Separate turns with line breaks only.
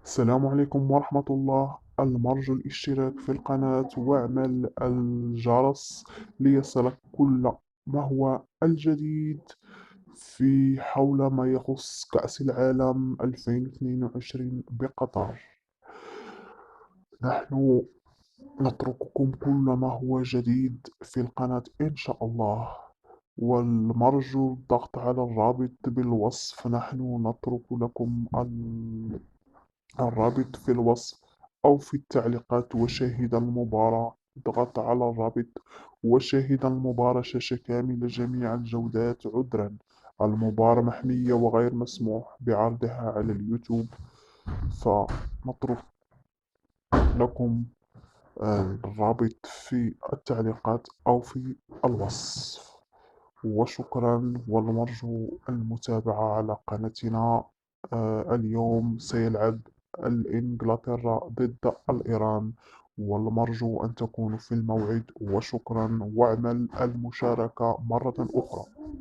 السلام عليكم ورحمة الله. المرجو الاشتراك في القناة واعمل الجرس ليصلك كل ما هو الجديد في حول ما يخص كأس العالم 2022 بقطر. نحن نترككم كل ما هو جديد في القناة إن شاء الله، والمرجو الضغط على الرابط بالوصف. نحن نترك لكم الرابط في الوصف أو في التعليقات. وشاهد المباراة، اضغط على الرابط وشاهد المباراة شاشة كاملة جميع الجودات. عذرا، المباراة محمية وغير مسموح بعرضها على اليوتيوب، فنترك لكم الرابط في التعليقات أو في الوصف. وشكرا، والمرجو المتابعة على قناتنا. اليوم سيلعب إنجلترا ضد الإيران، والمرجو أن تكونوا في الموعد. وشكرا، واعمل المشاركة مرة أخرى.